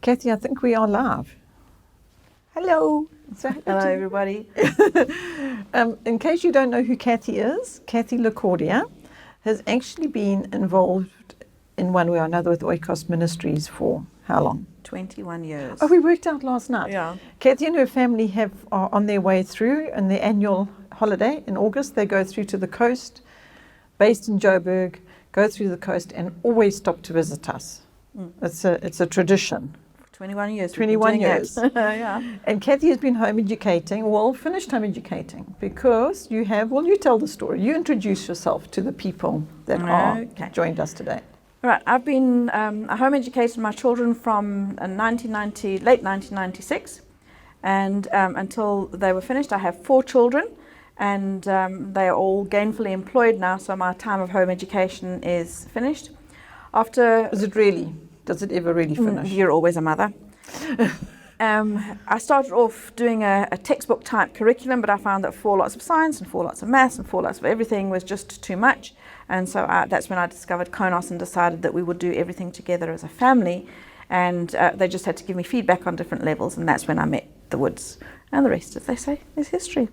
Kathy, I think we are live. Hello. Hello, everybody. In case you don't know who Kathy is, Kathy le Cordeur has actually been involved in one way or another with Oikos Ministries for how long? 21 years. Oh, we worked out last night. Yeah. Kathy and her family are on their way through in their annual holiday in August. They go through to the coast, based in Joburg, go through the coast and always stop to visit us. It's a tradition. 21 years. 21 years. Yeah. And Kathy has been home educating, finished home educating, because you tell the story. You introduce yourself to the people that are joined us today. Right. I've been home educating my children from late 1996, and until they were finished. I have 4 children, and they are all gainfully employed now, so my time of home education is finished. Does it ever really finish? You're always a mother. I started off doing a textbook type curriculum, but I found that 4 lots of science and 4 lots of maths and 4 lots of everything was just too much. And so that's when I discovered Konos and decided that we would do everything together as a family. And they just had to give me feedback on different levels. And that's when I met the Woods. And the rest, as they say, is history.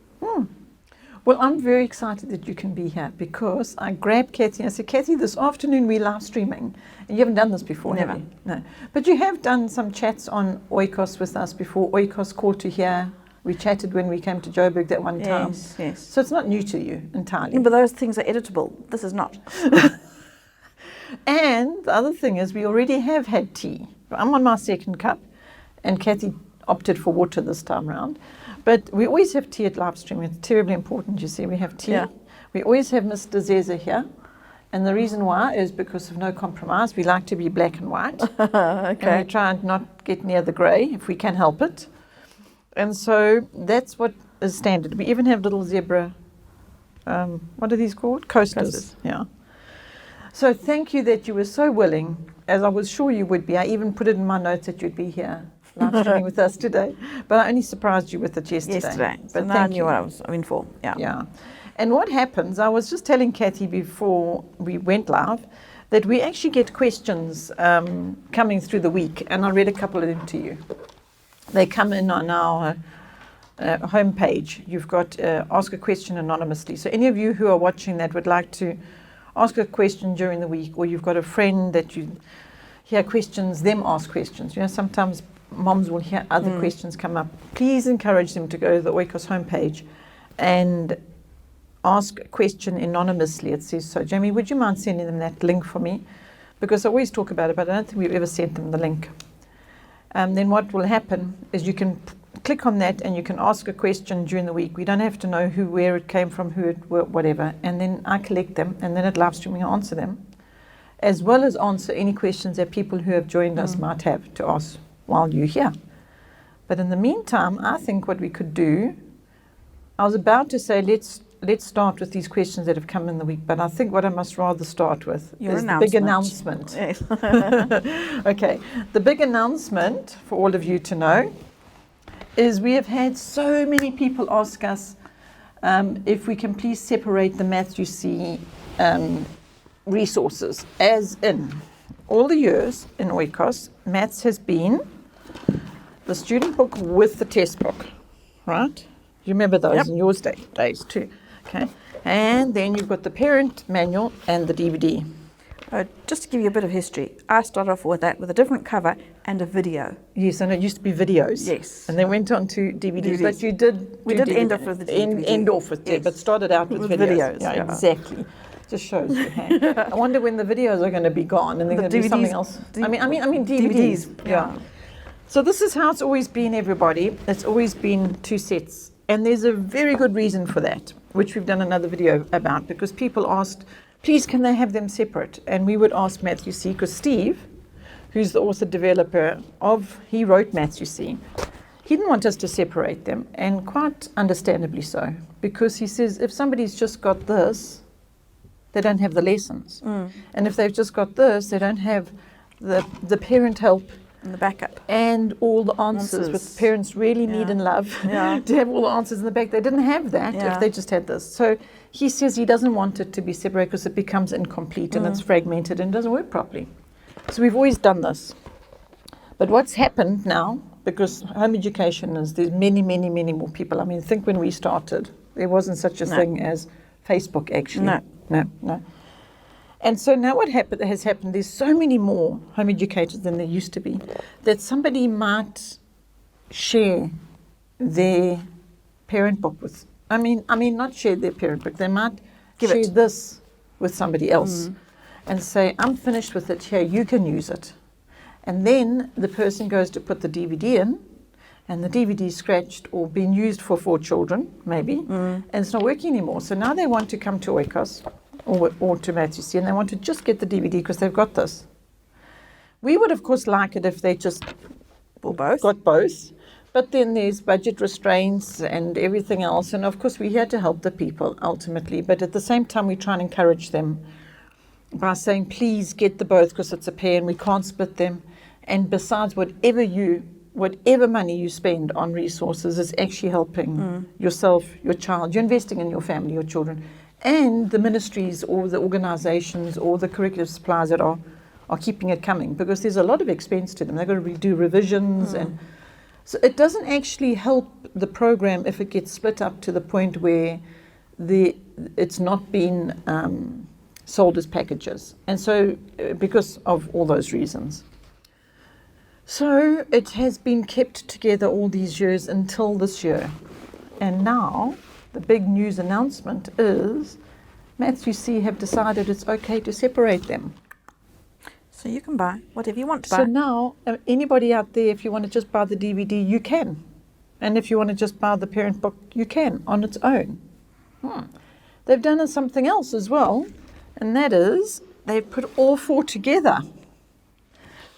Well, I'm very excited that you can be here, because I grabbed Kathy and I said, Kathy, this afternoon we're live streaming. And you haven't done this before, Never. have you? No. But you have done some chats on Oikos with us before. Oikos called to here. We chatted when we came to Joburg that one time. Yes. So it's not new to you entirely. But those things are editable. This is not. And the other thing is we already have had tea. I'm on my 2nd cup, and Kathy opted for water this time round. But we always have tea at live streaming. It's terribly important, you see. We have tea. Yeah. We always have Mr. Zeza here. And the reason why is because of no compromise. We like to be black and white. And we try and not get near the grey if we can help it. And so that's what is standard. We even have little zebra, what are these called? Coasters. Yeah. So thank you that you were so willing, as I was sure you would be. I even put it in my notes that you'd be here live streaming with us today. But I only surprised you with it yesterday. But now I knew what I was in for. Yeah. And what happens, I was just telling Kathy before we went live, that we actually get questions coming through the week. And I read a couple of them to you. They come in on our homepage. You've got Ask a Question anonymously. So any of you who are watching that would like to ask a question during the week, or you've got a friend that you hear questions, them ask questions. You know, sometimes moms will hear other questions come up. Please encourage them to go to the Oikos homepage and ask a question anonymously. It says so. Jamie, would you mind sending them that link for me? Because I always talk about it, but I don't think we've ever sent them the link. Then what will happen is you can click on that and you can ask a question during the week. We don't have to know where it came from, whatever. And then I collect them, and then at live streaming I answer them, as well as answer any questions that people who have joined us might have to ask while you're here. But in the meantime, I think what we could do, I was about to say let's start with these questions that have come in the week, but I think what I must rather start with is the big announcement. Yes. Okay, the big announcement for all of you to know is we have had so many people ask us if we can please separate the Maths You See resources, as in all the years in Oikos, Maths has been the student book with the test book, right? You remember those in yours days too. Okay, and then you've got the parent manual and the DVD. Just to give you a bit of history, I started off with that with a different cover and a video. Yes, and it used to be videos. Yes. And then went on to DVDs. But you did... We did end off with the DVD. End off with it, but started out with videos. Yeah, exactly. Just shows you. I wonder when the videos are going to be gone and they're going to do something else. I mean DVDs. Yeah. So this is how it's always been, everybody. It's always been 2 sets. And there's a very good reason for that, which we've done another video about, because people asked, please can they have them separate? And we would ask Maths You See, because Steve, who's the author developer he wrote Maths You See, he didn't want us to separate them, and quite understandably so, because he says if somebody's just got this, they don't have the lessons. And if they've just got this, they don't have the parent help and the backup and all the answers which parents really need and love to have all the answers in the back. They didn't have that if they just had this. So he says he doesn't want it to be separated because it becomes incomplete and it's fragmented and doesn't work properly. So we've always done this. But what's happened now, because home education is, there's many, many, many more people. I mean, think when we started, there wasn't such a thing as Facebook, actually. No. And so now what has happened, there's so many more home educators than there used to be, that somebody might share their parent book with, I mean, not share their parent book, they might share this with somebody else and say, I'm finished with it here, you can use it. And then the person goes to put the DVD in, and the DVD is scratched or been used for 4 children, maybe, and it's not working anymore. So now they want to come to Oikos or to Matthew C, and they want to just get the DVD because they've got this. We would, of course, like it if they just got both. But then there's budget restraints and everything else. And, of course, we're here to help the people, ultimately. But at the same time, we try and encourage them by saying, please get the both because it's a pair and we can't split them. And besides, whatever money you spend on resources is actually helping yourself, your child. You're investing in your family, your children, and the ministries or the organizations or the curriculum suppliers that are keeping it coming, because there's a lot of expense to them. They've got to redo revisions. And so it doesn't actually help the program if it gets split up to the point where it's not been sold as packages. And so because of all those reasons. So it has been kept together all these years until this year. And now the big news announcement is Matthew C have decided it's okay to separate them. So you can buy whatever you want to buy. So now anybody out there, if you want to just buy the DVD, you can. And if you want to just buy the parent book, you can on its own. They've done something else as well, and that is they've put all 4 together.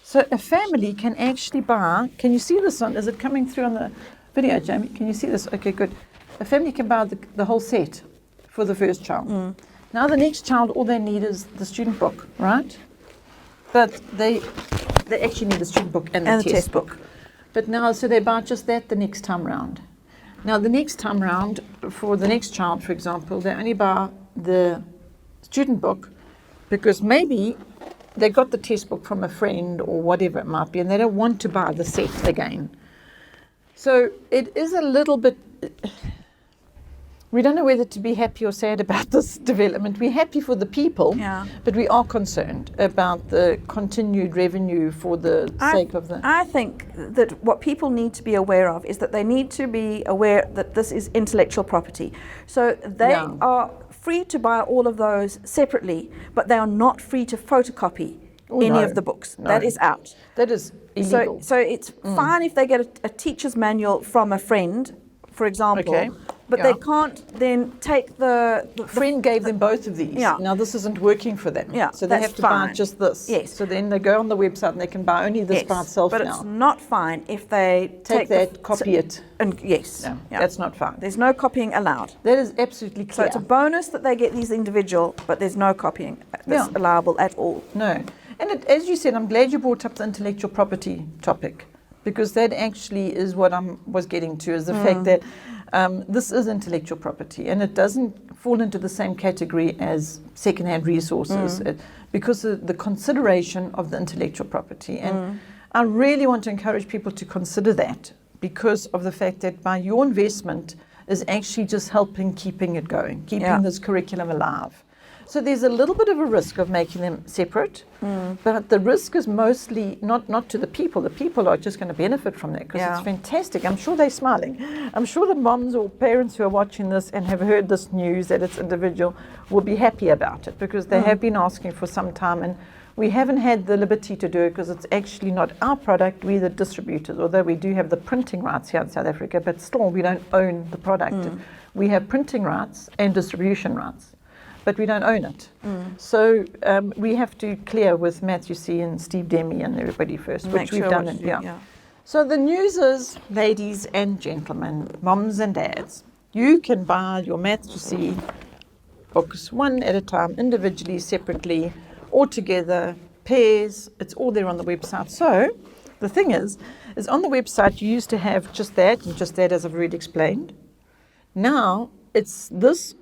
So a family can actually buy, can you see this one? Is it coming through on the video, Jamie? Can you see this? Okay, good. A family can buy the whole set for the first child. Now the next child, all they need is the student book, right? But they actually need the student book and the test book. But now, so they buy just that the next time round. Now the next time round, for the next child, for example, they only buy the student book because maybe they got the test book from a friend or whatever it might be, and they don't want to buy the set again. So it is a little bit, we don't know whether to be happy or sad about this development. We're happy for the people, but we are concerned about the continued revenue for the sake of the... I think that what people need to be aware of is that they need to be aware that this is intellectual property. So they are free to buy all of those separately, but they are not free to photocopy any of the books. That is out. That is illegal. So it's fine if they get a teacher's manual from a friend, for example, but they can't then take the friend gave them both of these. Now this isn't working for them. So they have to buy just this. So then they go on the website and they can buy only this by itself now. But it's not fine if they take that, copy it. And that's not fine. There's no copying allowed. That is absolutely clear. So it's a bonus that they get these individual, but there's no copying that's allowable at all. No. And as you said, I'm glad you brought up the intellectual property topic, because that actually is what I was getting to, is the fact that this is intellectual property, and it doesn't fall into the same category as second-hand resources because of the consideration of the intellectual property. And I really want to encourage people to consider that, because of the fact that by your investment is actually just helping keeping it going, keeping this curriculum alive. So there's a little bit of a risk of making them separate, but the risk is mostly not to the people. The people are just going to benefit from that because it's fantastic. I'm sure they're smiling. I'm sure the moms or parents who are watching this and have heard this news that it's individual will be happy about it, because they have been asking for some time, and we haven't had the liberty to do it because it's actually not our product. We're the distributors, although we do have the printing rights here in South Africa, but still we don't own the product. We have printing rights and distribution rights, but we don't own it. So we have to clear with Matthew C. and Steve Demi and everybody first, which we've done. So the news is, ladies and gentlemen, moms and dads, you can buy your Matthew C. books one at a time, individually, separately, or together, pairs. It's all there on the website. So the thing is on the website you used to have just that and just that, as I've already explained. Now it's this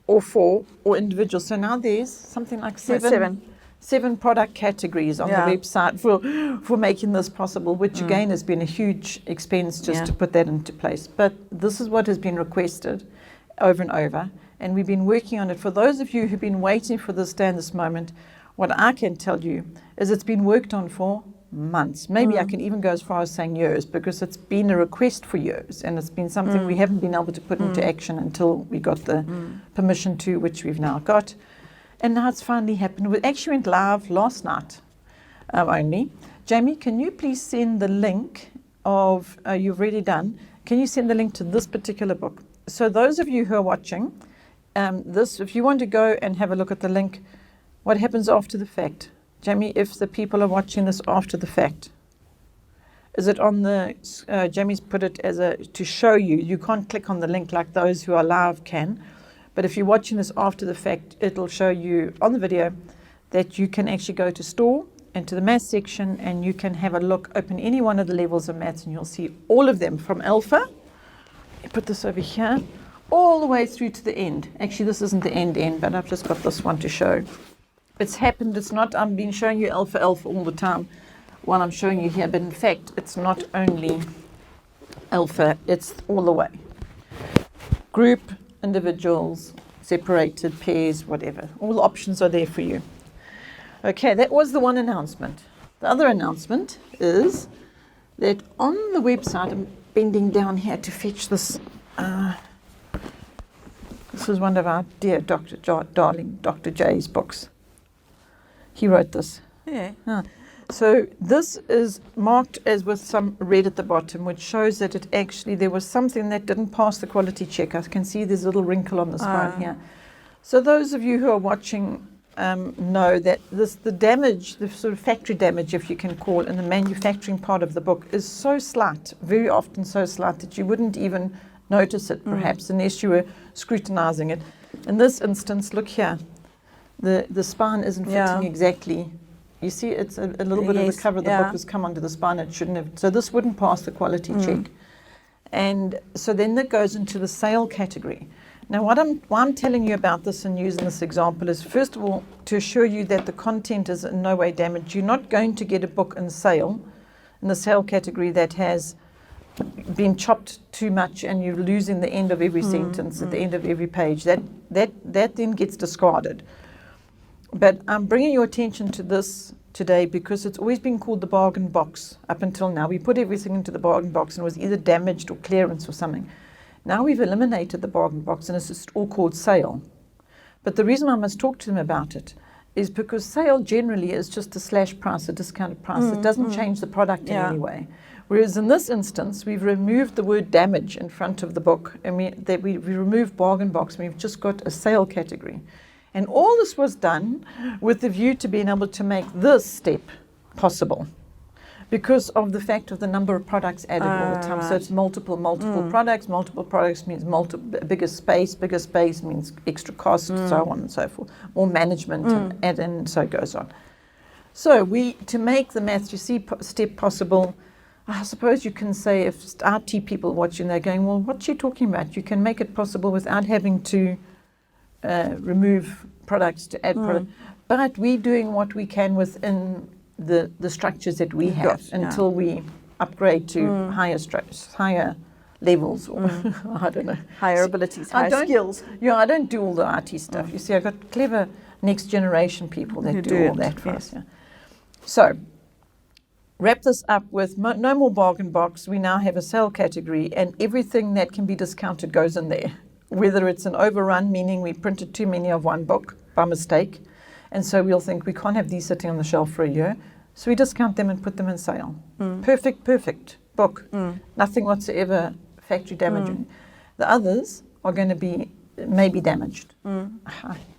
or 4 or individual. So now there's something like seven 7 product categories on the website for making this possible, which again has been a huge expense just to put that into place. But this is what has been requested over and over, and we've been working on it. For those of you who've been waiting for this day and this moment, what I can tell you is it's been worked on for months. Maybe I can even go as far as saying years, because it's been a request for years, and it's been something we haven't been able to put into action until we got the permission to, which we've now got. And now it's finally happened. We actually went live last night only. Jamie, can you please send the link of, you've already done, can you send the link to this particular book? So those of you who are watching this, if you want to go and have a look at the link, what happens after the fact? Jamie, if the people are watching this after the fact, is it on the, Jamie's put it as a, to show you, you can't click on the link like those who are live can. But if you're watching this after the fact, it'll show you on the video that you can actually go to store and to the maths section, and you can have a look, open any one of the levels of maths, and you'll see all of them from alpha. Put this over here, all the way through to the end. Actually, this isn't the end, but I've just got this one to show. It's happened. It's not, I've been showing you alpha all the time while I'm showing you here, but in fact, it's not only alpha, it's all the way. Group, individuals, separated, pairs, whatever. All the options are there for you. Okay, that was the one announcement. The other announcement is that on the website, I'm bending down here to fetch this. This is one of our dear darling Dr. J's books. He wrote this. Yeah. So this is marked as with some red at the bottom, which shows that it actually, there was something that didn't pass the quality check. I can see there's a little wrinkle on the spine here. So those of you who are watching know that the damage, the sort of factory damage, if you can call it, in the manufacturing part of the book is so slight, very often so slight, that you wouldn't even notice it perhaps unless you were scrutinizing it. In this instance, look here, the spine isn't fitting exactly. You see, it's a little bit of the cover of the book has come onto the spine. It shouldn't have. So this wouldn't pass the quality check. And so then that goes into the sale category. Now, why I'm telling you about this and using this example is, first of all, to assure you that the content is in no way damaged. You're not going to get a book in the sale category that has been chopped too much and you're losing the end of every sentence at the end of every page. That then gets discarded. But I'm bringing your attention to this today because it's always been called the bargain box up until now. We put everything into the bargain box and it was either damaged or clearance or something. Now we've eliminated the bargain box and it's just all called sale. But the reason I must talk to them about it is because sale generally is just a slash price, a discounted price. It doesn't change the product in any way. Whereas in this instance, we've removed the word damage in front of the book, and we removed bargain box, and we've just got a sale category. And all this was done with the view to being able to make this step possible because of the fact of the number of products added all the time. So it's multiple products. Multiple products means bigger space. Bigger space means extra cost, so on and so forth. More management and so it goes on. So to make the maths you see step possible, I suppose you can say, if IT people watching, they're going, well, what's she talking about? You can make it possible without having to remove products to add products. But we're doing what we can within the structures that we have until we upgrade to higher levels, or I don't know. Higher abilities, higher skills. Yeah, I don't do all the IT stuff. You see, I've got clever next generation people that do all that for us. Yeah. So, wrap this up with no more bargain box. We now have a sale category, and everything that can be discounted goes in there. Whether it's an overrun, meaning we printed too many of one book by mistake, and so we'll think we can't have these sitting on the shelf for a year, so we discount them and put them in sale. Perfect book. Nothing whatsoever factory damaging. The others are going to be maybe damaged.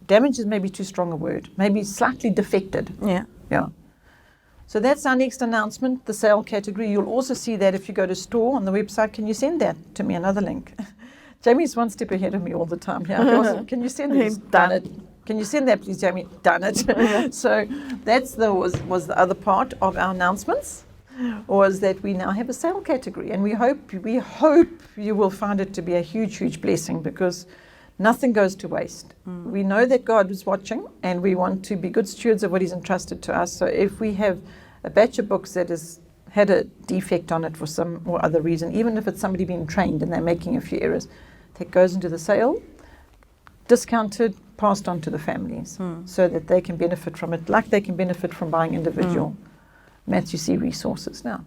Damage is maybe too strong a word. Maybe slightly defected. Yeah. So that's our next announcement, the sale category. You'll also see that if you go to store on the website. Can you send that to me, another link? Jamie's one step ahead of me all the time. Yeah. Can you send this? Done it. Can you send that, please, Jamie? Done it. So that's was the other part of our announcements, was that we now have a sale category, and we hope you will find it to be a huge blessing, because Nothing goes to waste. We know that God is watching, and we want to be good stewards of what He's entrusted to us. So if we have a batch of books that has had a defect on it for some or other reason, even if it's somebody being trained and they're making a few errors, that goes into the sale, discounted, passed on to the families so that they can benefit from it, like they can benefit from buying individual Matthew C. resources now.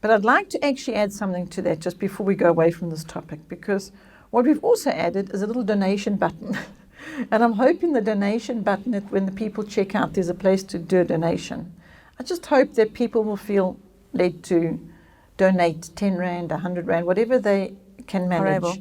But I'd like to actually add something to that just before we go away from this topic, because what we've also added is a little donation button. And I'm hoping the donation button, that when the people check out, there's a place to do a donation. I just hope that people will feel led to donate 10 Rand, 100 Rand, whatever they can manage,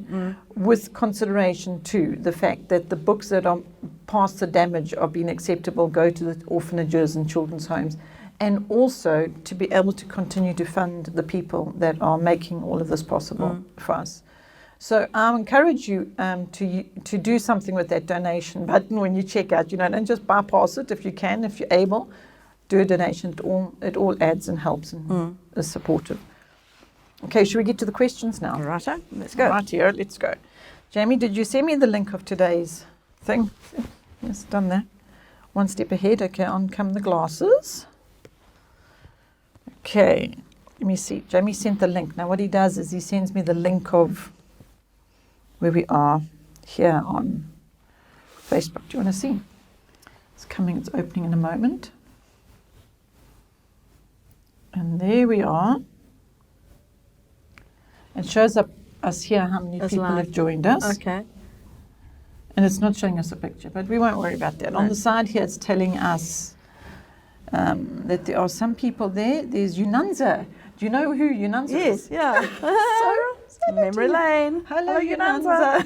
with consideration to the fact that the books that are past the damage are being acceptable go to the orphanages and children's homes, and also to be able to continue to fund the people that are making all of this possible for us. So I encourage you to do something with that donation button when you check out. Don't just bypass it. If you can, if you're able, do a donation. It all adds and helps and is supportive. Okay, should we get to the questions now? Righto, let's go. Right here, let's go. Jamie, did you send me the link of today's thing? Yes, done that. One step ahead. Okay, on come the glasses. Okay, let me see. Jamie sent the link. Now what he does is he sends me the link of where we are here on Facebook. Do you want to see? It's coming, it's opening in a moment. And there we are. It shows up us here how many people have joined us. Okay. And it's not showing us a picture, but we won't worry about that. No. On the side here, it's telling us that there are some people there. There's Unanza. Do you know who Unanza is? Yes, yeah. So memory lane. Hello, Unanza.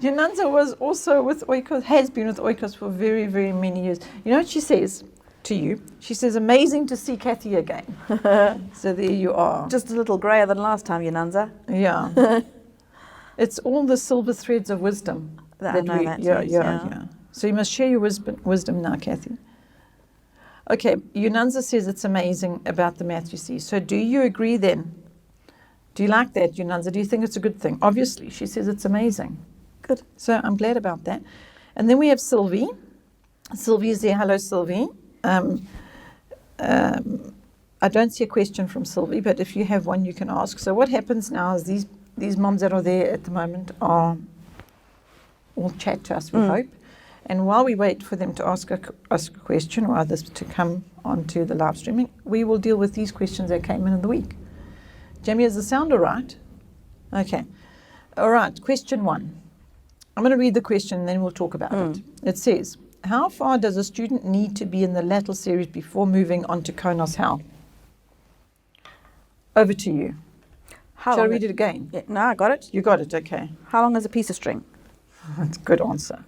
Unanza was also with Oikos, has been with Oikos for very, very many years. You know what she says to you? She says, amazing to see Kathy again. So there you are. Just a little grayer than last time, Unanza. Yeah. It's all the silver threads of wisdom. Yeah. So you must share your wisdom now, Kathy. Okay, Unanza says it's amazing about the Matthew C. So do you agree then? Do you like that, Unanza? Do you think it's a good thing? Obviously, she says it's amazing. Good. So I'm glad about that. And then we have Sylvie. Sylvie is there. Hello, Sylvie. I don't see a question from Sylvie, but if you have one, you can ask. So what happens now is these moms that are there at the moment are all chat to us, we hope. And while we wait for them to ask a question or others to come onto the live streaming, we will deal with these questions that came in the week. Jamie, is the sound all right? Okay. All right, question 1. I'm going to read the question and then we'll talk about it. It says, how far does a student need to be in the LLATL series before moving on to Konos How? Over to you. Shall I read it again? Yeah, no, I got it. You got it, okay. How long is a piece of string? That's a good answer.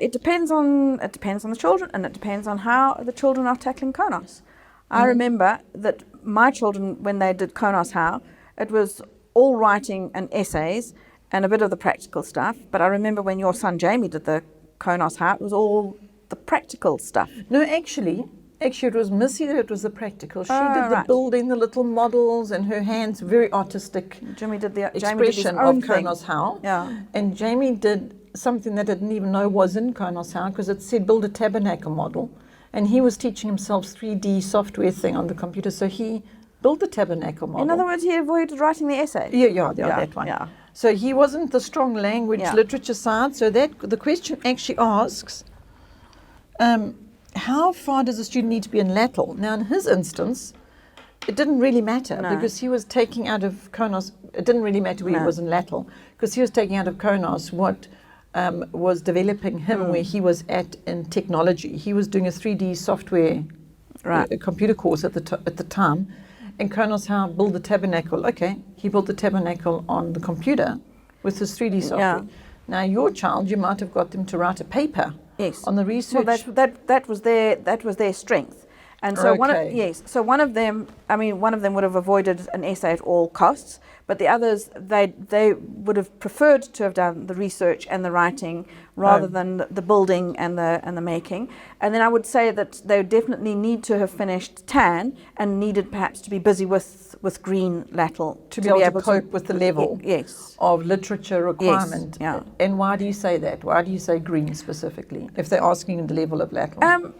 It depends on the children, and it depends on how the children are tackling Konos. I remember that my children, when they did Konos How, it was all writing and essays and a bit of the practical stuff. But I remember when your son Jamie did the Konos How, it was all the practical stuff. No, actually it was Missy that was the practical. She did the building, the little models, and her hands very artistic. Jamie did the expression of Konos How. Yeah. And Jamie did something that I didn't even know was in Konos How, because it said build a tabernacle model. And he was teaching himself 3D software thing on the computer. So he built the tabernacle model. In other words, he avoided writing the essay. Yeah, that one. Yeah. So he wasn't the strong language literature side. So that the question actually asks, how far does a student need to be in LLATL? Now, in his instance, it didn't really matter because he was taking out of Konos. It didn't really matter where he was in LLATL because he was taking out of Konos what was developing him where he was at in technology. He was doing a 3D software a computer course at the time. And Konos How build the tabernacle. Okay, he built the tabernacle on the computer with his 3D software. Yeah. Now your child, you might have got them to write a paper on the research. Well, that was their strength. And so Okay. one of them would have avoided an essay at all costs, but the others, they would have preferred to have done the research and the writing rather than the building and the making. And then I would say that they would definitely need to have finished TAN and needed perhaps to be busy with Green LLATL To be able to cope with the level yes. of literature requirement. yeah. And why do you say that? Why do you say Green specifically, if they're asking the level of LLATL?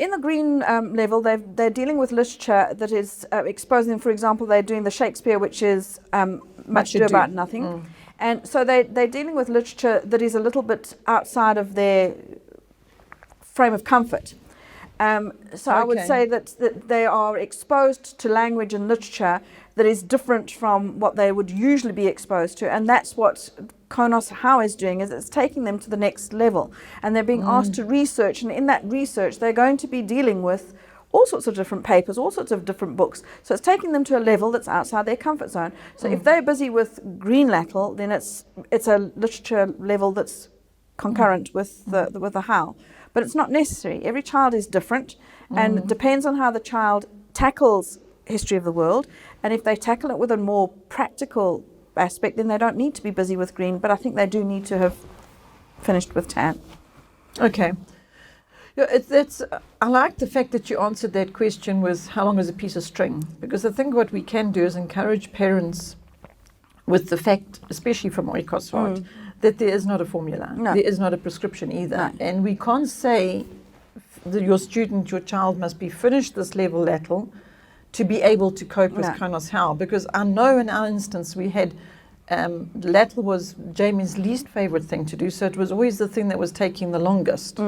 In the Green level, they're dealing with literature that is exposing them. For example, they're doing the Shakespeare, which is much ado about nothing. And so they're dealing with literature that is a little bit outside of their frame of comfort. So I would say that they are exposed to language and literature that is different from what they would usually be exposed to. And that's what Konos How is doing, is it's taking them to the next level. And they're being asked to research. And in that research, they're going to be dealing with all sorts of different papers, all sorts of different books. So it's taking them to a level that's outside their comfort zone. So if they're busy with Green LLATL, then it's a literature level that's concurrent with the How. But it's not necessary. Every child is different, and it depends on how the child tackles history of the world. And if they tackle it with a more practical aspect, then they don't need to be busy with Green, but I think they do need to have finished with TAN. Okay. Yeah, I like the fact that you answered that question with how long is a piece of string, because I think what we can do is encourage parents with the fact, especially from Oikos, that there is not a formula. No. There is not a prescription either. No. And we can't say that your child must be finished this level LLATL to be able to cope with Konos How, because I know in our instance we had LLATL was Jamie's least favorite thing to do, so it was always the thing that was taking the longest.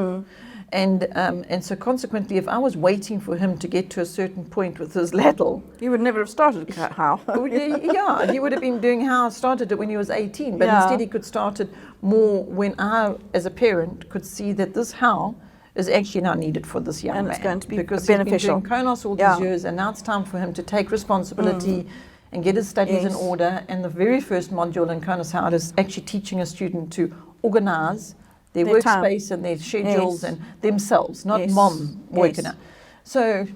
And so consequently, if I was waiting for him to get to a certain point with his LLATL, You would never have started How. yeah, he would have been doing How. Started it when he was 18, but instead he could start it more when I, as a parent, could see that this How is actually now needed for this young man. And it's going to be because beneficial. he's been doing Konos all these years, and now it's time for him to take responsibility and get his studies in order. And the very first module in Konos How is actually teaching a student to organize their workspace and their schedules and themselves, not mom working out. So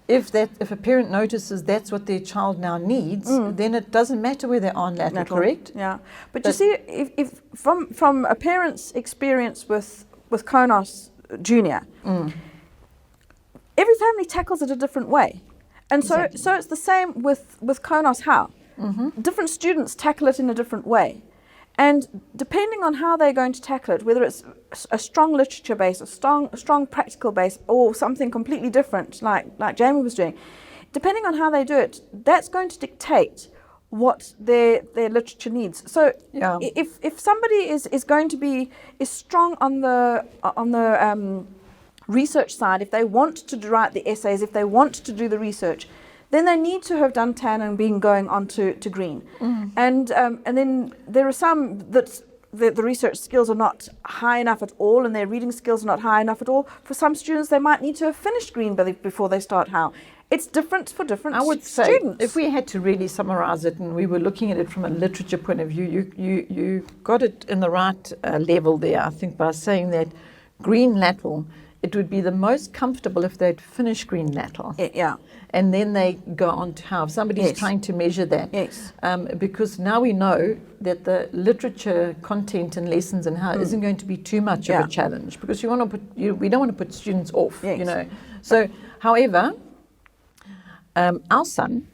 if a parent notices that's what their child now needs, then it doesn't matter where they are on LLATL, correct? Yeah. But you see, if from a parent's experience with Konos Junior, every family tackles it a different way. And so it's the same with Konos How. Different students tackle it in a different way. And depending on how they're going to tackle it, whether it's a strong literature base, a strong practical base, or something completely different, like Jamie was doing, depending on how they do it, that's going to dictate what their literature needs. So if somebody is going to be strong on the research side, if they want to write the essays, if they want to do the research, then they need to have done TAN and been going on to Green. And then there are some that the research skills are not high enough at all, and their reading skills are not high enough at all. For some students, they might need to have finished Green before they start How. It's different for different students. I would say, if we had to really summarize it, and we were looking at it from a literature point of view, you got it in the right level there, I think, by saying that Green LLATL, it would be the most comfortable if they'd finish Green LLATL. Yeah. And then they go on to How. If somebody's trying to measure that. Because now we know that the literature content and lessons and How isn't going to be too much of a challenge, because we don't want to put students off, you know. So, however, our son,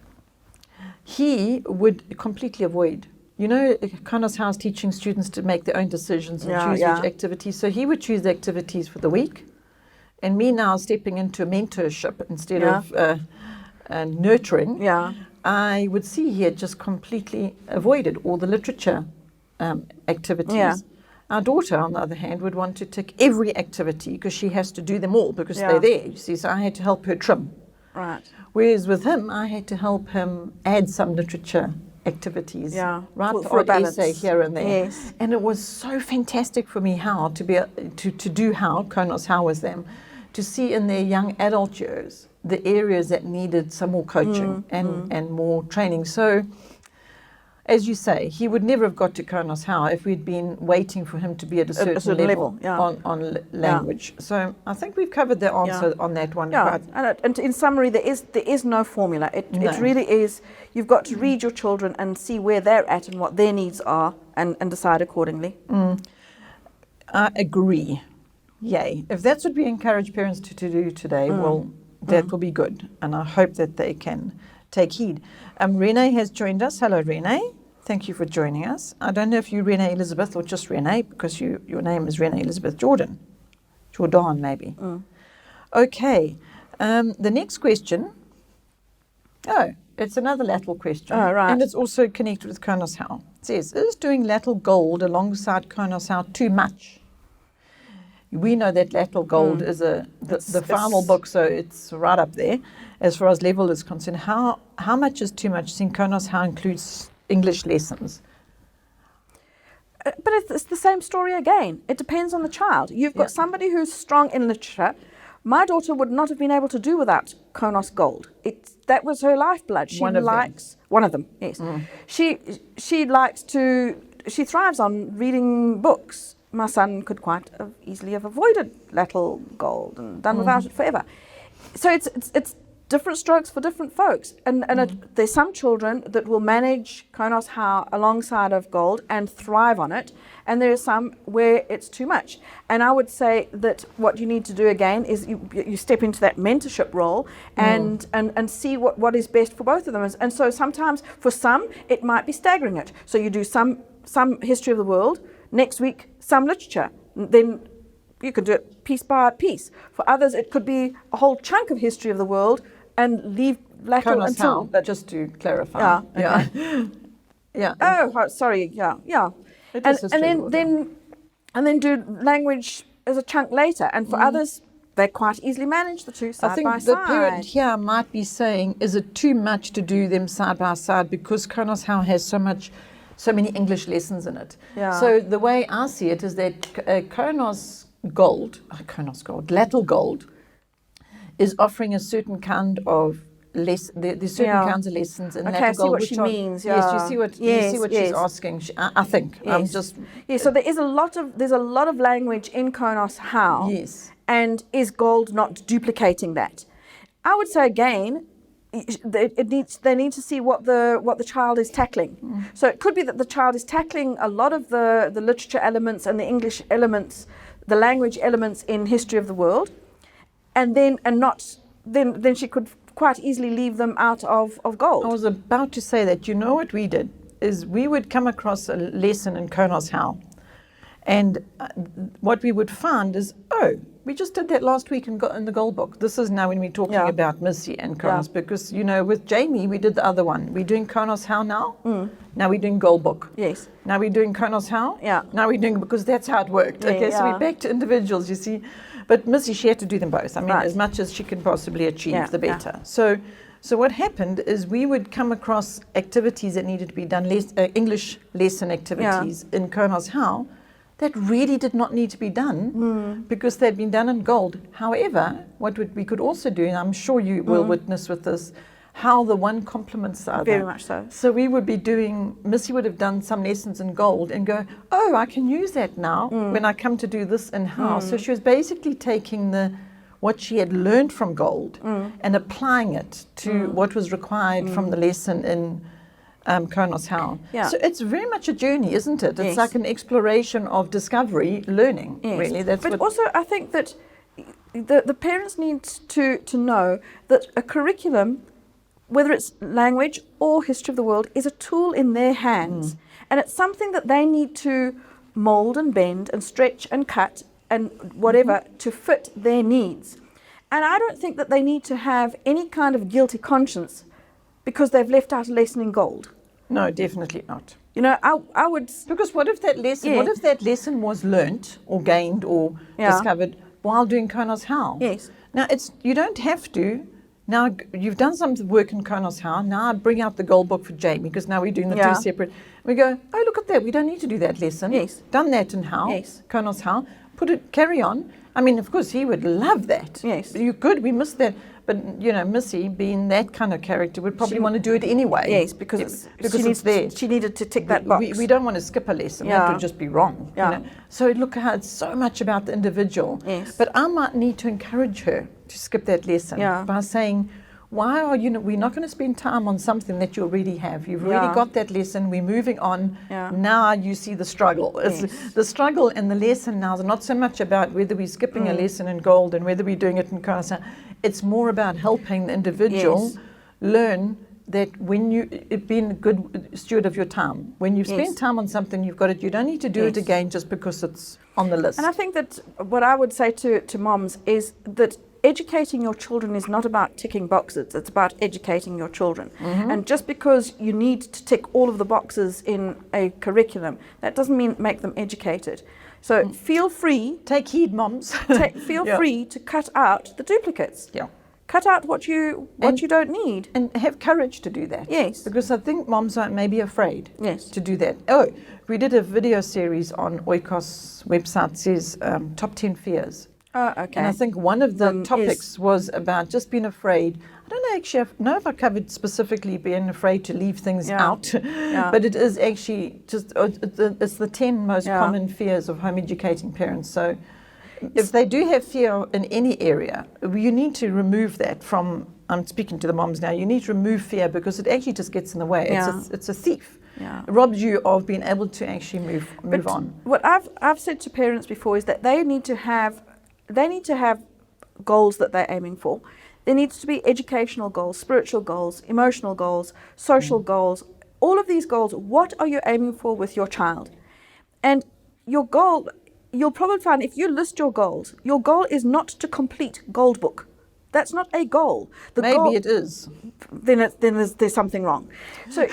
he would completely avoid. You know, Konos How is teaching students to make their own decisions and choose which activities. So he would choose the activities for the week. And me now stepping into mentorship instead of nurturing, I would see he had just completely avoided all the literature activities. Our daughter, on the other hand, would want to tick every activity because she has to do them all because they're there, you see. So I had to help her trim. Right. Whereas with him, I had to help him add some literature activities, right, for an essay here and there. And it was so fantastic for me How to be to do How, Konos How with them, to see in their young adult years the areas that needed some more coaching and more training. So as you say, he would never have got to Konos How if we'd been waiting for him to be at a certain level on language. So I think we've covered the answer on that one. Yeah, and in summary, there is no formula. It really is, you've got to read your children and see where they're at and what their needs are and decide accordingly. I agree. Yay. If that's what we encourage parents to do today, well, that will be good. And I hope that they can take heed. Renee has joined us. Hello, Renee. Thank you for joining us. I don't know if you're Renee Elizabeth or just Renee, because your name is Renee Elizabeth Jordan. Jordan, maybe. Okay. The next question. Oh, it's another LLATL question. Oh, right. And it's also connected with Konos How. It says, is doing LLATL Gold alongside Konos How too much? We know that LLATL Gold is the final book, so it's right up there as far as level is concerned. How much is too much? Since Konos How includes English lessons. But it's the same story again. It depends on the child. You've got somebody who's strong in literature. My daughter would not have been able to do without Konos Gold. That was her lifeblood. One of them, yes. She thrives on reading books. My son could quite easily have avoided LLATL Gold and done without it forever. So it's different strokes for different folks. And there's some children that will manage Konos How alongside of Gold and thrive on it. And there are some where it's too much. And I would say that what you need to do again is you step into that mentorship role and see what is best for both of them. And so sometimes for some, it might be staggering it. So you do some history of the world, next week some literature, then you could do it piece by piece. For others, it could be a whole chunk of history of the world and leave LLATL until... How, just to clarify. Yeah. Oh, sorry. Yeah. And then do language as a chunk later. And for others, they quite easily manage the two side by side. I think the parent here might be saying, is it too much to do them side by side because Konos How has so many English lessons in it. Yeah. So the way I see it is that Konos Gold, LLATL Gold, is offering a certain kind of there's certain kinds of lessons in LLATL Gold. I see what she means. Yes, you see what she's asking. I think. Yes. So there's a lot of language in Konos How. Yes. And is Gold not duplicating that? I would say again, they need to see what the child is tackling. So it could be that the child is tackling a lot of the literature elements and the English elements, the language elements in history of the world, and then she could quite easily leave them out of Gold. I was about to say that. You know what we did is we would come across a lesson in Konos How, and what we would find is, we just did that last week in the Gold book. This is now when we're talking about Missy and Konos, because, with Jamie, we did the other one. We're doing Konos How now. Now we're doing Gold book. Yes. Now we're doing Konos How. Yeah. Now we're doing, because that's how it worked. Okay, so we're back to individuals, you see. But Missy, she had to do them both. I mean, as much as she can possibly achieve, the better. Yeah. So what happened is we would come across activities that needed to be done, English lesson activities in Konos How, that really did not need to be done because they'd been done in Gold. However, what we could also do, and I'm sure you will witness with this, how the one complements the other. Very much so. So we would be Missy would have done some lessons in Gold and go, I can use that now when I come to do this in How. So she was basically taking what she had learned from Gold and applying it to what was required from the lesson in Konos How. Yeah. So it's very much a journey, isn't it? It's like an exploration of discovery, learning, really. But also I think that the parents need to know that a curriculum, whether it's language or history of the world, is a tool in their hands. And it's something that they need to mold and bend and stretch and cut and whatever to fit their needs. And I don't think that they need to have any kind of guilty conscience because they've left out a lesson in Gold. No, definitely not. I would... Because what if that lesson was learnt or gained or discovered while doing Konos How? Yes. Now, you don't have to. Now, you've done some work in Konos How. Now I bring out the Gold book for Jamie because now we're doing the two separate. We go, look at that. We don't need to do that lesson. Yes. Done that in How. Yes. Konos How. carry on. I mean, of course, he would love that. Yes. You could, we missed that. But, you know, Missy, being that kind of character, would probably want to do it anyway. Yes, because it's there. She needed to tick that box. We don't want to skip a lesson. Yeah. That would just be wrong. Yeah. You know? So look how it's so much about the individual. Yes. But I might need to encourage her to skip that lesson by saying, why are you, we're not going to spend time on something that you already have. You've already got that lesson. We're moving on. Yeah. Now you see the struggle. The struggle and the lesson now is not so much about whether we're skipping a lesson in gold and whether we're doing it in Kasa. It's more about helping the individual learn that when you being a good steward of your time. When you've spent time on something, you've got it. You don't need to do it again just because it's on the list. And I think that what I would say to moms is that educating your children is not about ticking boxes. It's about educating your children. And just because you need to tick all of the boxes in a curriculum, that doesn't mean make them educated. So feel free. Take heed, moms. Feel free to cut out the duplicates. Yeah. Cut out what you don't need. And have courage to do that. Yes. Because I think moms are maybe afraid Yes. to do that. Oh, we did a video series on Oikos website, says top 10 fears. Oh, okay. And I think one of the topics was about just being afraid. I don't know actually know if I covered specifically being afraid to leave things out, but it is actually just, it's the 10 most common fears of home educating parents. So if they do have fear in any area, you need to remove that from, I'm speaking to the moms now, you need to remove fear because it actually just gets in the way. It's a thief. Yeah. It robs you of being able to actually move on. What I've said to parents before is that they need to have goals that they're aiming for. There needs to be educational goals, spiritual goals, emotional goals, social goals, all of these goals. What are you aiming for with your child? And your goal, you'll probably find if you list your goal is not to complete Gold Book. That's not a goal. Maybe it is. Then there's something wrong. So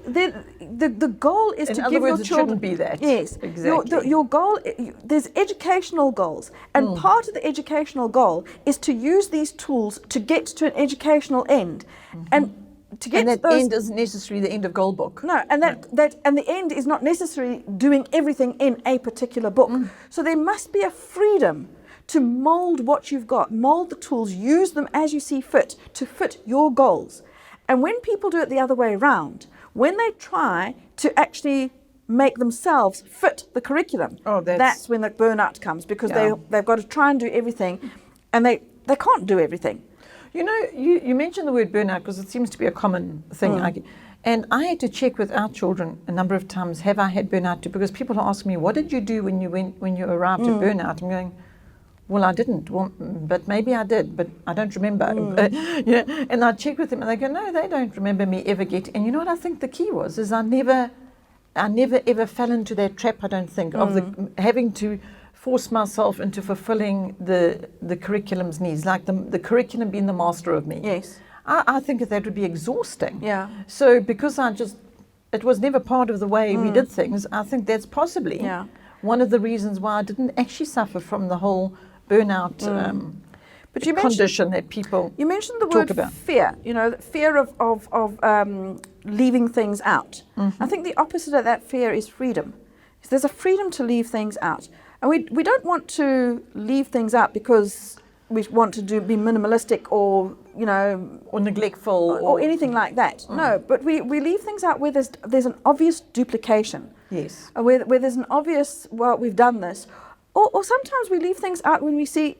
then the goal is to give your children. In other words, it shouldn't be that. Yes, exactly. Your goal. There's educational goals, and part of the educational goal is to use these tools to get to an educational end, and to get and that end isn't necessarily the end of Gold Book. No, and and the end is not necessarily doing everything in a particular book. So there must be a freedom to mold what you've got, mold the tools, use them as you see fit to fit your goals. And when people do it the other way around, when they try to actually make themselves fit the curriculum, that's when the burnout comes, because they've got to try and do everything, and they can't do everything. You know, you mentioned the word burnout because it seems to be a common thing. And I had to check with our children a number of times, have I had burnout too? Because people ask me, what did you do when you arrived at burnout? I'm going, well, I didn't. Well, but maybe I did, but I don't remember. And I check with them, and they go, no, they don't remember me ever getting. And you know what I think the key was? Is I never ever fell into that trap. I don't think of the having to force myself into fulfilling the curriculum's needs, like the curriculum being the master of me. Yes, I think that would be exhausting. Yeah. So because it was never part of the way we did things. I think that's possibly one of the reasons why I didn't actually suffer from the whole burnout but you condition that people you mentioned the talk word about. fear. You know, the fear of leaving things out. I think the opposite of that fear is freedom. So there's a freedom to leave things out, and we don't want to leave things out because we want to be minimalistic or or neglectful or anything like that. No, but we leave things out where there's an obvious duplication. Yes. Where there's an obvious, well, we've done this. Or sometimes we leave things out when we see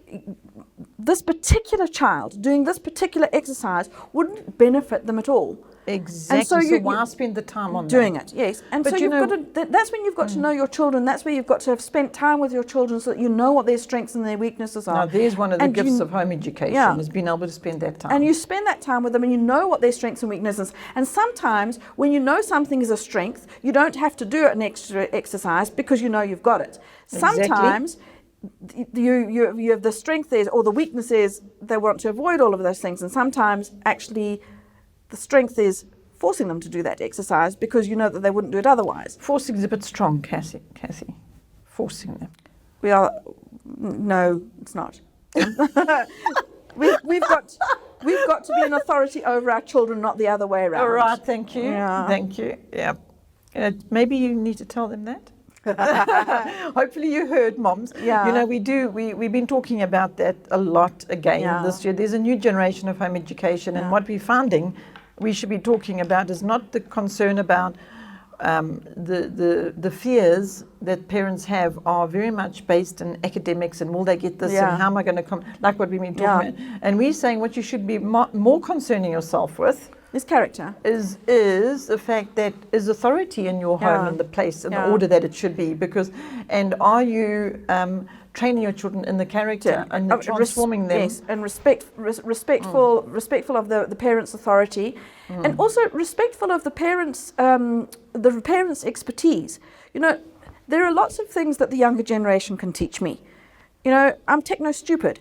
this particular child doing this particular exercise wouldn't benefit them at all. Exactly. And so why spend the time on doing that? it? Yes. And but so that's when you've got to know your children. That's where you've got to have spent time with your children so that you know what their strengths and their weaknesses are. Now, there's one of the gifts of home education is being able to spend that time. And you spend that time with them and you know what their strengths and weaknesses. And sometimes when you know something is a strength, you don't have to do an extra exercise because you know you've got it. Sometimes you have the strength is, or the weakness is they want to avoid all of those things. And sometimes actually the strength is forcing them to do that exercise because you know that they wouldn't do it otherwise. Forcing is a bit strong, Cassie. Forcing them. No, it's not. we've got to be an authority over our children, not the other way around. All right, thank you. Yeah. Thank you. Yeah. Maybe you need to tell them that. Hopefully you heard, moms. Yeah. You know, we've been talking about that a lot again this year. There's a new generation of home education, and what we're finding we should be talking about is not the concern about the fears that parents have are very much based in academics and will they get this and how am I going to come, like what we've been talking about. And we're saying what you should be more concerning yourself with is character. Is the fact that is authority in your home and the place and the order that it should be, because, and are you training your children in the character and transforming them? Yes, and respectful of the parents' authority, and also respectful of the parents' expertise. You know, there are lots of things that the younger generation can teach me. You know, I'm techno stupid.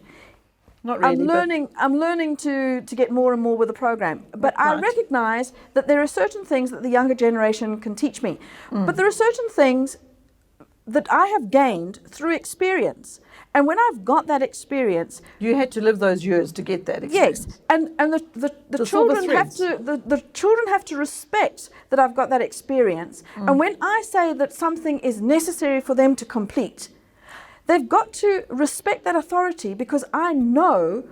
Not really, I'm learning to get more and more with the program. But I recognize that there are certain things that the younger generation can teach me. But there are certain things that I have gained through experience. And when I've got that experience, you had to live those years to get that experience. Yes, and the children have to respect that I've got that experience. And when I say that something is necessary for them to complete, they've got to respect that authority, because I know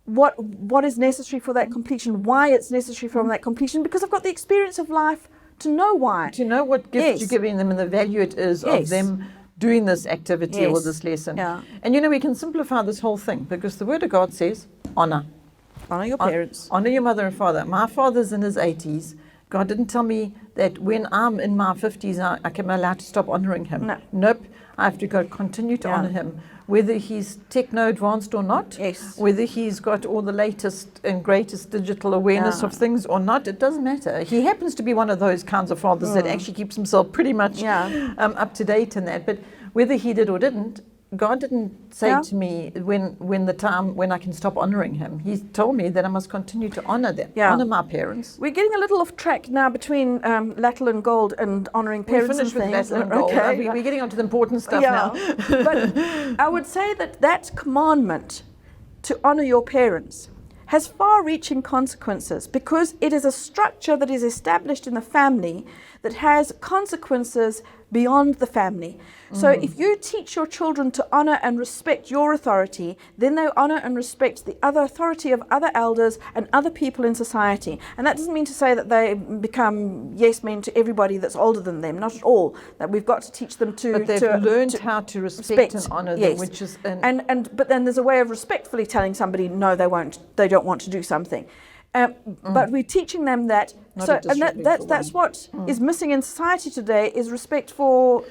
what is necessary for that completion, why it's necessary for that completion, because I've got the experience of life to know why. To know what gift you're giving them and the value it is of them doing this activity or this lesson. Yeah. And you know, we can simplify this whole thing, because the Word of God says, honor. Honor your parents. Honor your mother and father. My father's in his 80s. God didn't tell me that when I'm in my 50s, I am allowed to stop honoring him. No. Nope. I have to continue to honor him, whether he's techno advanced or not, whether he's got all the latest and greatest digital awareness of things or not. It doesn't matter. He happens to be one of those kinds of fathers that actually keeps himself pretty much up to date in that. But whether he did or didn't, God didn't say to me when I can stop honoring him. He told me that I must continue to honor them, honor my parents. We're getting a little off track now between LATL and Gold and honoring parents and things. We finished with LATL and Gold. Okay. We're getting onto the important stuff now. But I would say that commandment to honor your parents has far-reaching consequences, because it is a structure that is established in the family that has consequences beyond the family. So if you teach your children to honor and respect your authority, then they honor and respect the other authority of other elders and other people in society. And that doesn't mean to say that they become yes men to everybody that's older than them, not at all. That we've got to teach them to... But they've learned how to respect and honor them, which is... But then there's a way of respectfully telling somebody, no, they don't want to do something. But we're teaching them that. That's what is missing in society today, is respect for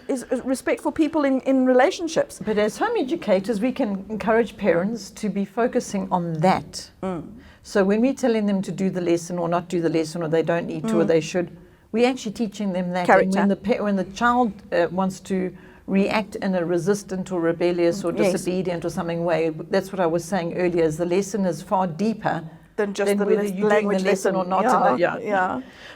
people in relationships. But as home educators, we can encourage parents to be focusing on that. So when we're telling them to do the lesson or not do the lesson, or they don't need to or they should, we're actually teaching them that. Character. And when the child wants to react in a resistant or rebellious or disobedient or something way, that's what I was saying earlier, is the lesson is far deeper than just than the whether you're doing the lesson or not.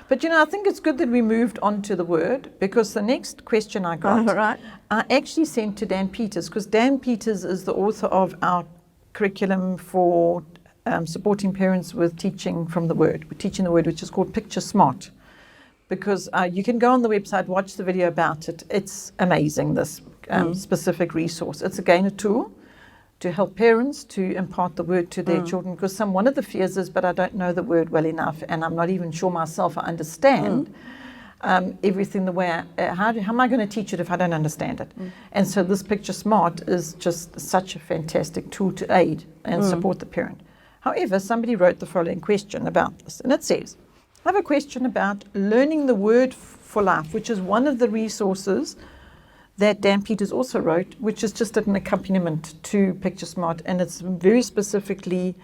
But you know, I think it's good that we moved on to the word, because the next question I got, I actually sent to Dan Peters, because Dan Peters is the author of our curriculum for supporting parents with teaching from the Word. We're teaching the Word, which is called Picture Smart. Because you can go on the website, watch the video about it. It's amazing, this specific resource. It's again a tool to help parents to impart the Word to their children, because one of the fears is, but I don't know the Word well enough, and I'm not even sure myself I understand everything the way how am I going to teach it if I don't understand it? And so this Picture Smart is just such a fantastic tool to aid and support the parent. However, somebody wrote the following question about this, and it says, I have a question about learning the Word for life, which is one of the resources that Dan Peters also wrote, which is just an accompaniment to Picture Smart, and it's very specifically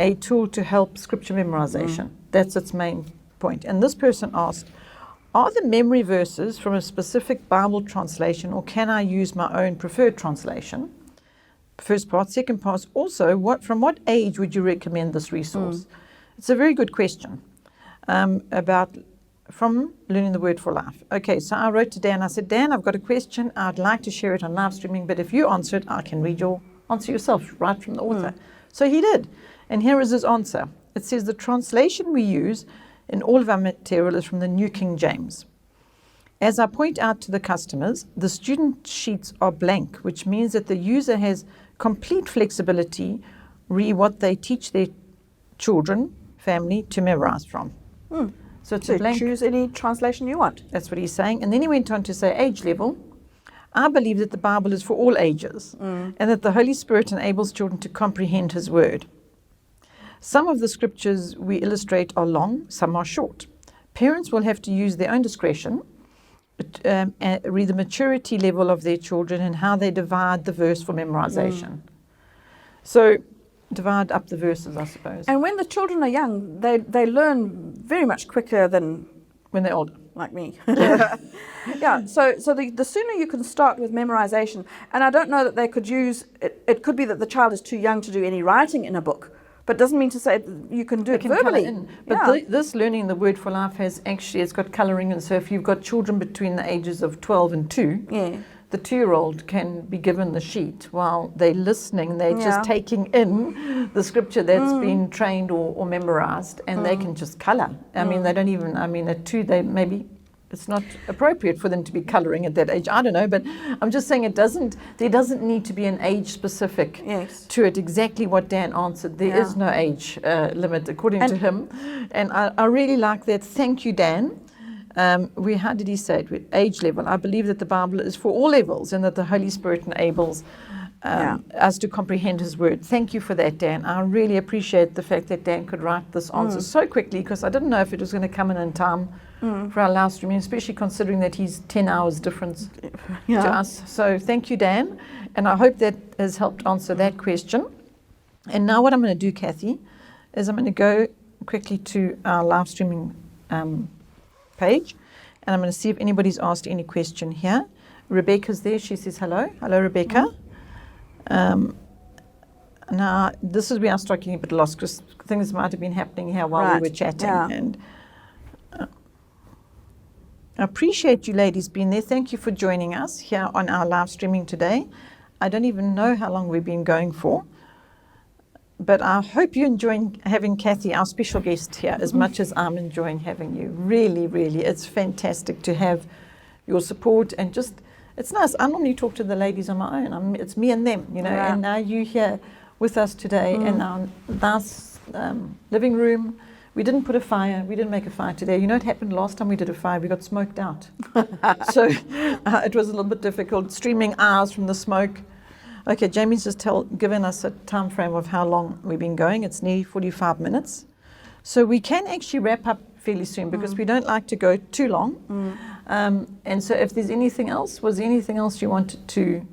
a tool to help scripture memorization. That's its main point. And this person asked, are the memory verses from a specific Bible translation, or can I use my own preferred translation? First part. Second part, also, from what age would you recommend this resource? It's a very good question about from learning the Word for life. Okay, so I wrote to Dan. I said, Dan, I've got a question. I'd like to share it on live streaming, but if you answer it, I can read your answer yourself right from the author. So he did. And here is his answer. It says, the translation we use in all of our material is from the New King James. As I point out to the customers, the student sheets are blank, which means that the user has complete flexibility what they teach their children, family, to memorize from. So it's a blank. Choose any translation you want. That's what he's saying. And then he went on to say, age level. I believe that the Bible is for all ages and that the Holy Spirit enables children to comprehend his word. Some of the scriptures we illustrate are long, some are short. Parents will have to use their own discretion, read the maturity level of their children and how they divide the verse for memorization. So divide up the verses, I suppose. And when the children are young, they learn very much quicker than when they're older. Like me. Yeah, so the sooner you can start with memorization, and I don't know that they could use, it could be that the child is too young to do any writing in a book, but doesn't mean to say you can do it verbally. But this Learning the Word for Life it's got colouring, and so if you've got children between the ages of 12 and 2, the 2-year-old can be given the sheet while they're listening. They're just taking in the scripture that's been trained or memorized, and they can just colour. I mean, they don't even, at 2, it's not appropriate for them to be colouring at that age. I don't know, but I'm just saying there doesn't need to be an age specific to it. Exactly what Dan answered. There is no age limit according to him. And I really like that. Thank you, Dan. How did he say it? With age level. I believe that the Bible is for all levels and that the Holy Spirit enables us to comprehend his word. Thank you for that, Dan. I really appreciate the fact that Dan could write this answer so quickly, because I didn't know if it was going to come in time for our live streaming, especially considering that he's 10 hours difference to us. So thank you, Dan. And I hope that has helped answer that question. And now what I'm going to do, Kathy, is I'm going to go quickly to our live streaming page, and I'm going to see if anybody's asked any question here. Rebecca's there. She says hello. Hello, Rebecca. Now, this is where I start getting a bit lost, because things might have been happening here while we were chatting. And I appreciate you ladies being there. Thank you for joining us here on our live streaming today. I don't even know how long we've been going for, but I hope you're enjoying having Kathy, our special guest, here as much as I'm enjoying having you. Really, really, it's fantastic to have your support, and just, it's nice. I normally talk to the ladies on my own. It's me and them, and now you're here with us today in our nice living room. We didn't put a fire. We didn't make a fire today. You know what happened last time we did a fire? We got smoked out. So it was a little bit difficult, streaming hours from the smoke. Okay, Jamie's just given us a time frame of how long we've been going. It's nearly 45 minutes. So we can actually wrap up fairly soon, because we don't like to go too long. And so if there's anything else, was there anything else you wanted to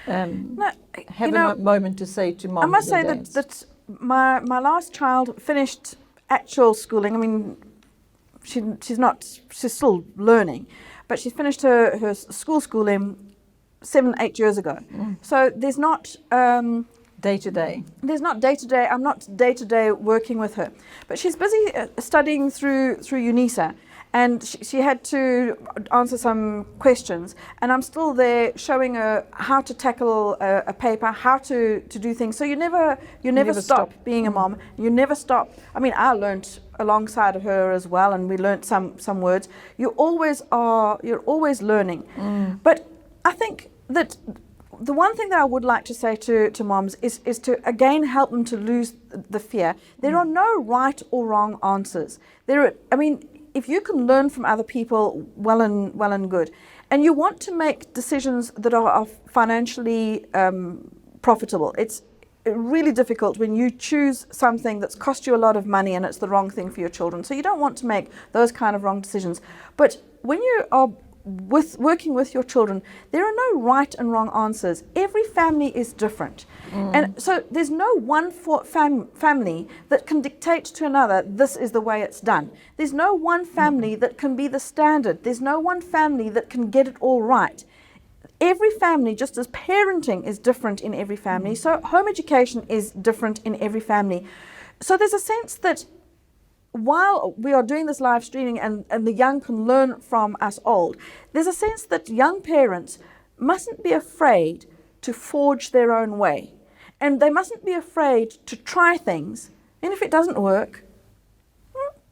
have a moment to say to Mom? I must say that my last child finished actual schooling. I mean, she's still learning, but she finished her schooling 7-8 years ago. So there's not day-to-day. There's not day-to-day. I'm not day-to-day working with her, but she's busy studying through UNISA, and she had to answer some questions, and I'm still there showing her how to tackle a paper, how to do things. So you never stop being a mom. You never stop. I mean, I learned alongside of her as well, and we learned some words. You're always learning. But I think that the one thing that I would like to say to moms is to again help them to lose the fear. There are no right or wrong answers. If you can learn from other people, well and good, and you want to make decisions that are financially profitable, it's really difficult when you choose something that's cost you a lot of money and it's the wrong thing for your children. So you don't want to make those kind of wrong decisions. But when you are working with your children, there are no right and wrong answers. Every family is different. And so there's no one family that can dictate to another, this is the way it's done. There's no one family that can be the standard. There's no one family that can get it all right. Every family, just as parenting is different in every family, so home education is different in every family. So there's a sense that while we are doing this live streaming and the young can learn from us old, there's a sense that young parents mustn't be afraid to forge their own way. And they mustn't be afraid to try things. And if it doesn't work,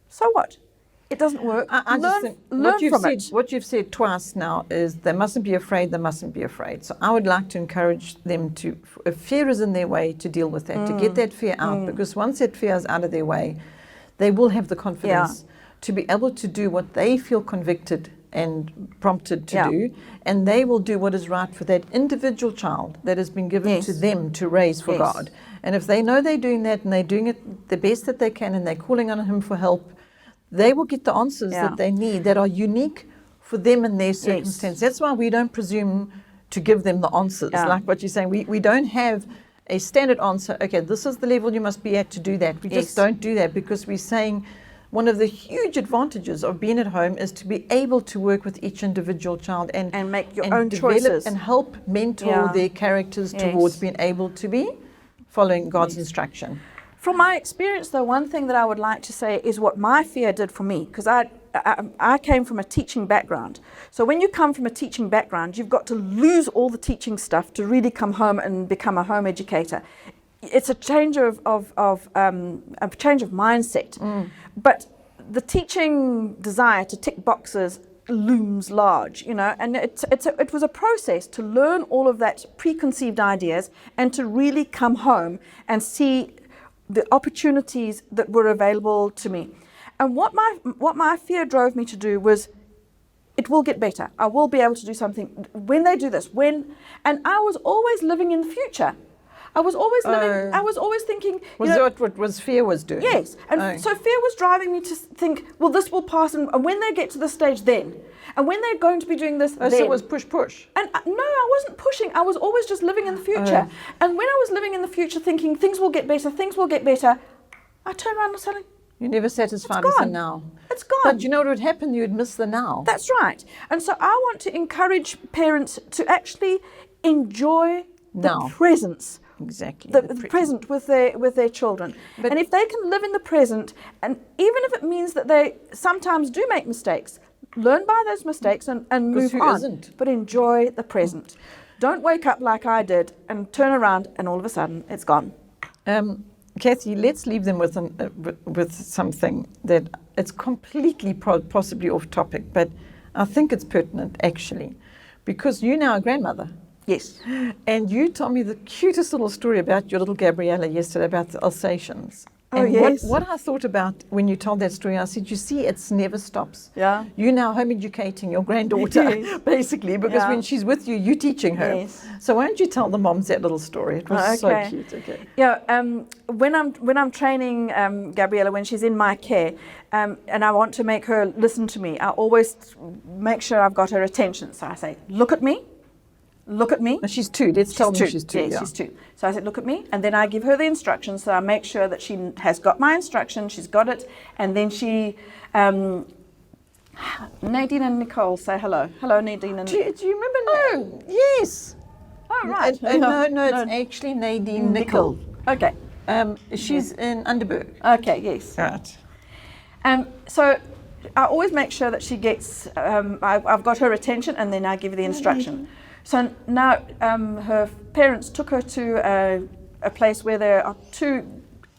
so what? it doesn't work. I just think learn from it. What you've said twice now is they mustn't be afraid, they mustn't be afraid. So I would like to encourage them to, if fear is in their way, to deal with that, to get that fear out, because once that fear is out of their way, they will have the confidence to be able to do what they feel convicted and prompted to do, and they will do what is right for that individual child that has been given to them to raise for God. And if they know they're doing that and they're doing it the best that they can and they're calling on Him for help, they will get the answers that they need that are unique for them and their circumstance. That's why we don't presume to give them the answers. Like what you're saying, we don't have a standard answer. Okay, this is the level you must be at to do that. We just don't do that, because we're saying one of the huge advantages of being at home is to be able to work with each individual child and make your own choices and help mentor their characters towards being able to be following God's instruction. From my experience, though, one thing that I would like to say is what my fear did for me, because I came from a teaching background. So when you come from a teaching background, you've got to lose all the teaching stuff to really come home and become a home educator. It's a change of mindset. But the teaching desire to tick boxes looms large, you know, and it was a process to learn all of that preconceived ideas and to really come home and see the opportunities that were available to me. And what my fear drove me to do was, it will get better. I will be able to do something when they do this. And I was always living in the future. I was always living. I was always thinking. Was that what was fear was doing? Yes, and so fear was driving me to think, well, this will pass, and when they get to the stage, then, and when they're going to be doing this, then. So it was push. And no, I wasn't pushing. I was always just living in the future. And when I was living in the future, thinking things will get better, I turned around and said, you're never satisfied with the now. It's gone. But you know what would happen? You'd miss the now. That's right. And so I want to encourage parents to actually enjoy the presence. Exactly. The present with their children. But and if they can live in the present, and even if it means that they sometimes do make mistakes, learn by those mistakes and move on. Isn't? But enjoy the present. Don't wake up like I did and turn around and all of a sudden it's gone. Kathy, let's leave them with something that it's completely possibly off topic, but I think it's pertinent actually, because you're now a grandmother. Yes. And you told me the cutest little story about your little Gabriella yesterday about the Alsatians. Oh, and yes. What I thought about when you told that story, I said, you see, it never stops. Yeah. You're now home educating your granddaughter, Yes. basically, because when she's with you, you're teaching her. Yes. So why don't you tell the moms that little story? It was so cute. Okay. Yeah. When I'm training Gabriella, when she's in my care, and I want to make her listen to me, I always make sure I've got her attention. So I say, look at me. Look at me. And she's 2. Let's tell them she's 2. Yes, she's 2. So I said, look at me. And then I give her the instructions. So I make sure that she has got my instruction. She's got it. And then she, Nadine and Nicole say hello. Hello, Nadine and Nicole. Do you remember? Oh, yes. Oh, right. No, it's actually Nadine Nicole. Okay. She's in Underberg. Okay, yes. Right. So I always make sure that she gets, I've got her attention, and then I give her the instruction. So now her parents took her to a place where there are 2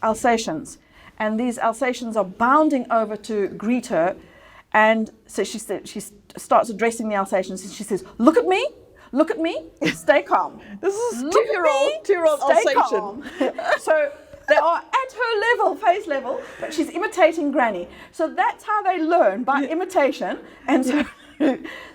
Alsatians, and these Alsatians are bounding over to greet her, and so she starts addressing the Alsatians, and she says, look at me, stay calm. This is Look two-year-old stay Alsatian. calm. So they are at her level, face level, but she's imitating Granny. So that's how they learn, by imitation, and so...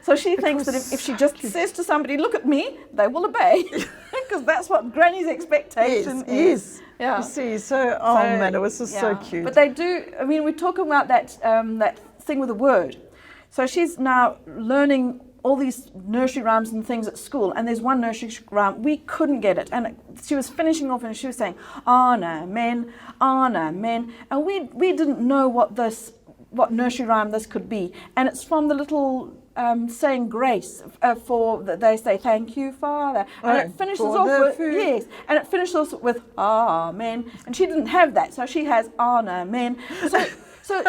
So she thinks that if she just says to somebody, look at me, they will obey, because that's what Granny's expectation is. Yeah. You see, man, it was just so cute. But they do, I mean, we're talking about that thing with the word. So she's now learning all these nursery rhymes and things at school, and there's one nursery rhyme, we couldn't get it, and she was finishing off and she was saying, amen, and we didn't know what nursery rhyme this could be, and it's from the little saying grace they say thank you Father, and it finishes off with yes, and it finishes off with amen, and she didn't have that, so she has amen. So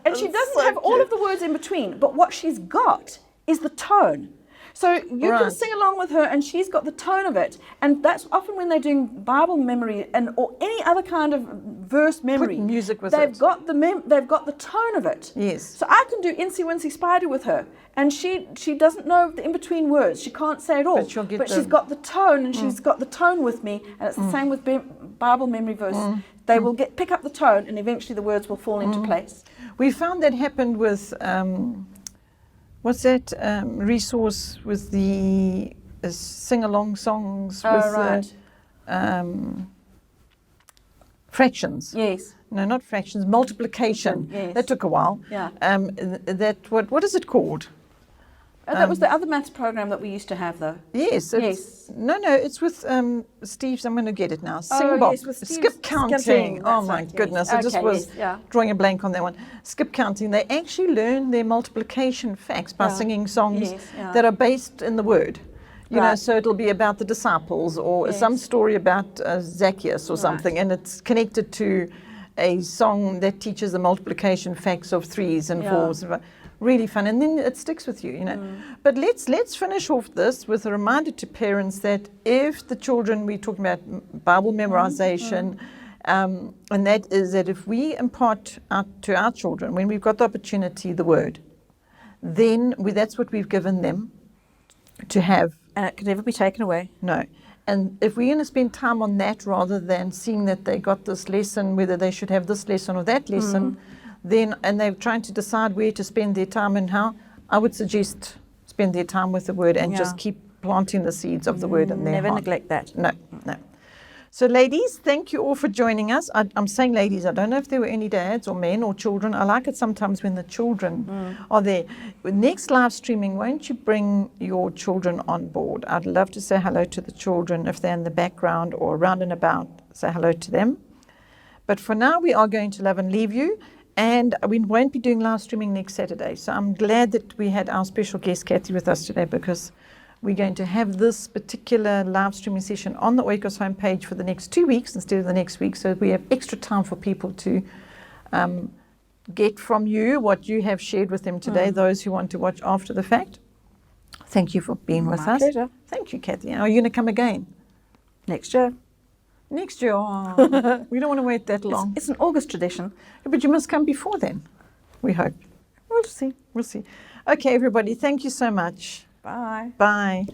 and she doesn't have all of the words in between, but what she's got is the tone. So you can Right. sing along with her, and she's got the tone of it. And that's often when they're doing Bible memory or any other kind of verse memory. Put music with they've it. got they've got the tone of it. Yes. So I can do Incy Wincy Spider with her, and she doesn't know the in between words. She can't say it all. But she'll get she's got the tone, and she's got the tone with me. And it's the same with Bible memory verse. They will pick up the tone, and eventually the words will fall into place. We found that happened with, what's that resource with the sing-along songs with right. fractions. Yes. No, not fractions, multiplication. Yes. That took a while. Yeah. What is it called? That was the other maths program that we used to have, though. Yes. Yes. No, it's with Steve's. I'm going to get it now. Oh, Sing Bob. yes, with Steve's Skip counting. skipping, Oh that's my right, yes. goodness! I just Okay, was yes, yeah. drawing a blank on that one. Skip counting. They actually learn their multiplication facts by Yeah. singing songs Yes, yeah. that are based in the Word. You know, Right. so it'll be about the disciples or Yes. some story about Zacchaeus or something, and it's connected to a song that teaches the multiplication facts of threes and Yeah. fours. Really fun, and then it sticks with you, you know. But let's finish off this with a reminder to parents that if the children, we're talking about Bible memorization, and that is that if we impart out to our children, when we've got the opportunity, the Word, then that's what we've given them to have. And it can never be taken away. No. And if we're going to spend time on that rather than seeing that they got this lesson, whether they should have this lesson or that lesson, then, and they're trying to decide where to spend their time and how, I would suggest spend their time with the Word and just Yeah. keep planting the seeds of the Word in their Never heart. neglect that. No. So ladies, thank you all for joining us. I'm saying ladies, I don't know if there were any dads or men or children. I like it sometimes when the children are there. Next live streaming, won't you bring your children on board? I'd love to say hello to the children if they're in the background or around and about. Say hello to them. But for now, we are going to love and leave you. And we won't be doing live streaming next Saturday. So I'm glad that we had our special guest, Kathy, with us today, because we're going to have this particular live streaming session on the Oikos homepage for the next 2 weeks instead of the next week. So we have extra time for people to get from you what you have shared with them today, those who want to watch after the fact. Thank you for being with My us. pleasure. Thank you, Kathy. Are you going to come again? Next year. Next year? Oh, we don't want to wait that long. It's an August tradition. But you must come before then, we hope. We'll see. We'll see. Okay, everybody, thank you so much. Bye. Bye.